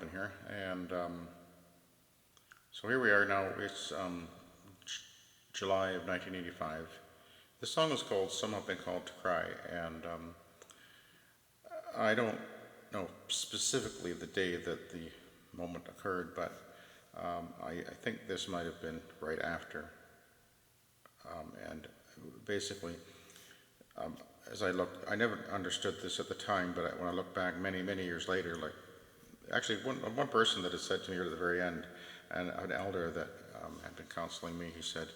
Robin here, and so here we are now. It's July of 1985. The song is called "Some Have Been Called to Cry," and I don't know specifically the day that the moment occurred, but I think this might have been right after. And basically, as I looked, I never understood this at the time, but when I look back many years later, like actually one person that had said to me at the very end, and an elder that had been counseling me, he said,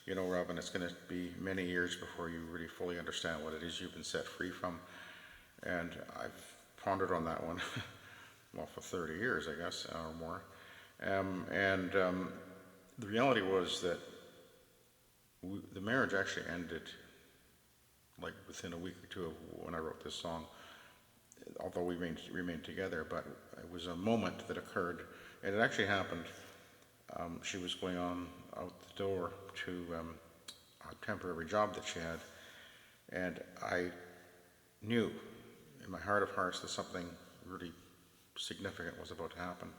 "You know, Robin, it's going to be many years before you really fully understand what it is you've been set free from." And I've pondered on that one, well, for 30 years, I guess, or more. The reality was that the marriage actually ended like within a week or two of when I wrote this song, although we remained together. But it was a moment that occurred, and it actually happened. She was going on out the door to a temporary job that she had, and I knew in my heart of hearts that something really significant was about to happen.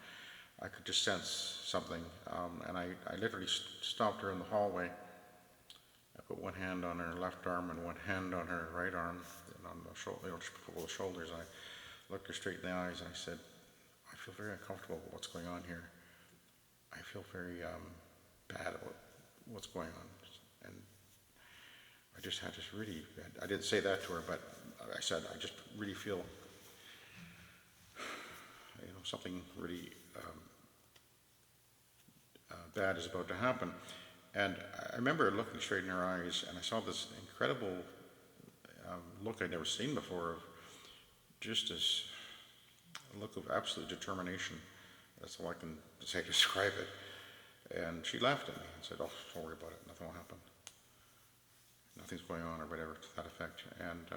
I could just sense something, and I literally stopped her in the hallway. I put one hand on her left arm and one hand on her right arm, and on the shoulders. I looked her straight in the eyes and I said, "I feel very uncomfortable with what's going on here. I feel very bad about what's going on." And I just had this really, I didn't say that to her, but I said, "I just really feel, something really bad is about to happen." And I remember looking straight in her eyes, and I saw this incredible look I'd never seen before, of just this look of absolute determination. That's all I can say to describe it. And she laughed at me and said, "Oh, don't worry about it. Nothing will happen. Nothing's going on," or whatever to that effect. And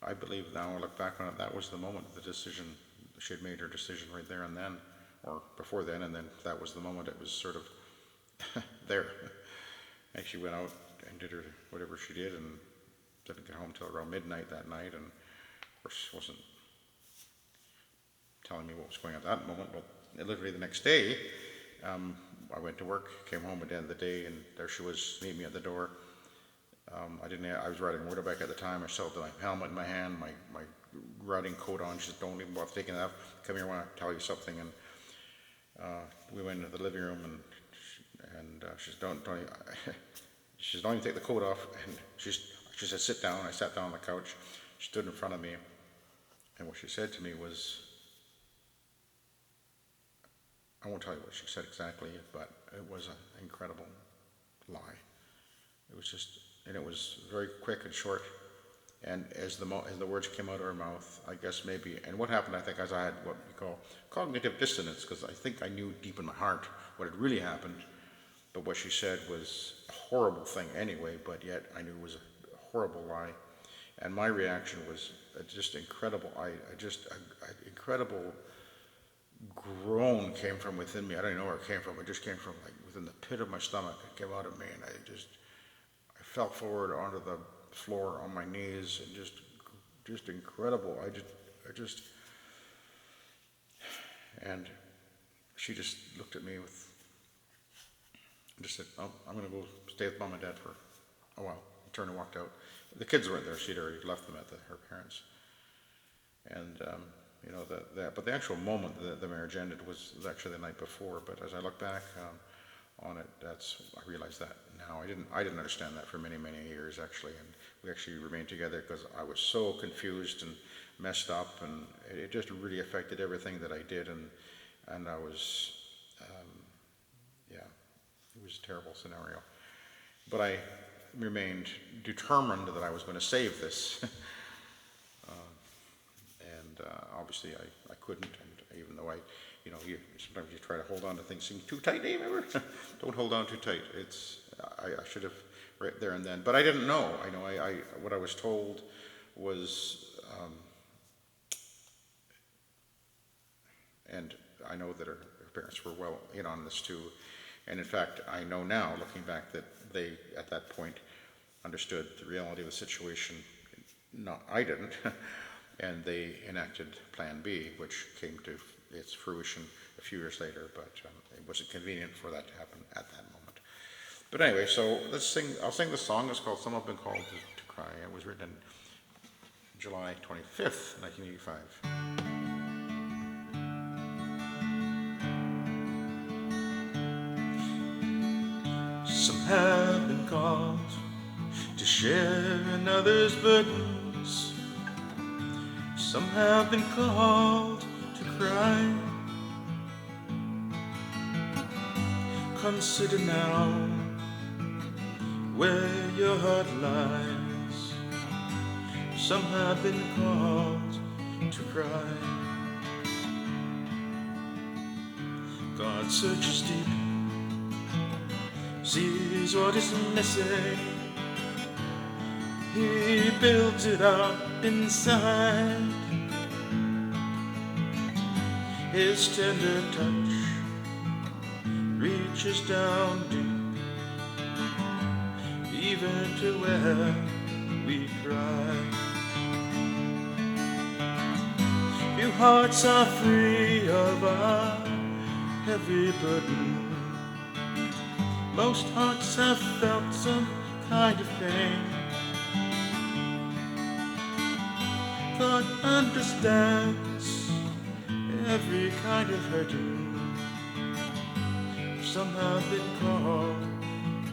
I believe now, I look back on it, that was the moment, the decision. She had made her decision right there and then, or before then, and then that was the moment. It was sort of there. And she went out and did her whatever she did, and didn't get home till around midnight that night, and of course wasn't telling me what was going on at that moment. But literally the next day, I went to work, came home at the end of the day, and there she was, meeting me at the door. I was riding a motorbike at the time. I still had my helmet in my hand, my riding coat on. She said, "Don't even bother taking it off. Come here, I want to tell you something." And we went into the living room, and she said, she said, "Don't even take the coat off." And she said, "Sit down." I sat down on the couch. She stood in front of me, and what she said to me was, I won't tell you what she said exactly, but it was an incredible lie. It was just, and it was very quick and short. And as the words came out of her mouth, I guess maybe, and what happened, I think, as I had what you call cognitive dissonance, because I think I knew deep in my heart what had really happened, but what she said was a horrible thing anyway, but yet I knew it was a horrible lie. And my reaction was just incredible. Incredible groan came from within me. I don't even know where it came from. It just came from like within the pit of my stomach. It came out of me, and I fell forward onto the floor on my knees, and just incredible. And she just looked at me and just said, "Oh, I'm going to go stay with Mom and Dad for a while." Turned and walked out. The kids weren't there. She'd already left them at her parents'. And but the actual moment that the marriage ended was actually the night before. But as I look back on it, I realize that now. I didn't understand that for many years, actually, and we actually remained together because I was so confused and messed up, and it just really affected everything that I did, and I was, it was a terrible scenario. But I remained determined that I was going to save this. Obviously I couldn't, and even though sometimes you try to hold on to things too tight, remember? Don't hold on too tight. I should have right there and then, but I didn't know. What I was told was, and I know that her parents were well in on this too, and in fact I know now, looking back, that they at that point understood the reality of the situation. No, I didn't. and they enacted Plan B, which came to its fruition a few years later, but it wasn't convenient for that to happen at that moment. But anyway, so let's sing. I'll sing the song. It's called "Some Have Been Called to Cry." It was written July 25th, 1985. Some have been called to share in others' burdens. Some have been called to cry. Consider now where your heart lies. Some have been called to cry. God searches deep, sees what is missing. He builds it up inside. His tender touch reaches down deep, even to where we cry. Few hearts are free of a heavy burden. Most hearts have felt some kind of pain. God understands every kind of hurting. Some have been called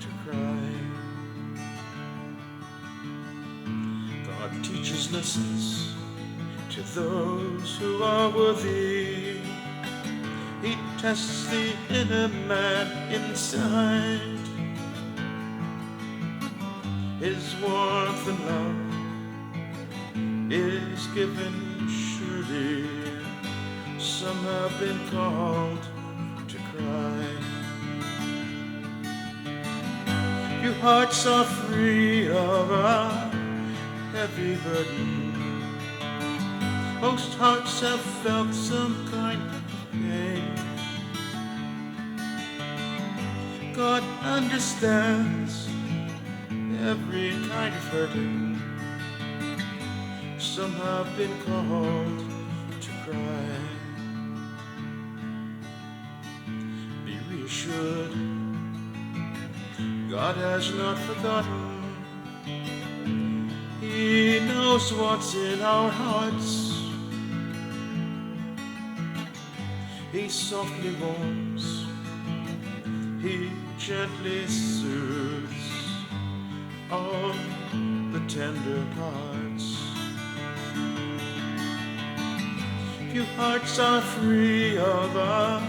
to cry. God teaches lessons to those who are worthy. He tests the inner man inside. His warmth and love is given surely. Some have been called to cry. Few hearts are free of a heavy burden. Most hearts have felt some kind of pain. God understands every kind of hurting. Some have been called to cry. Be reassured, God has not forgotten. He knows what's in our hearts. He softly warms, He gently soothes all the tender parts. Few hearts are free of a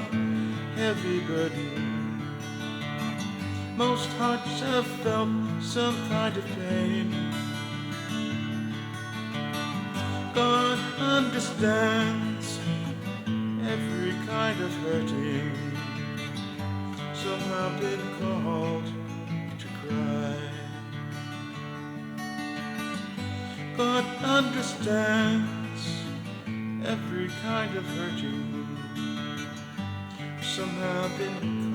heavy burden. Most hearts have felt some kind of pain. God understands every kind of hurting. Some have been called to cry. God understands every kind of hurting. Some have been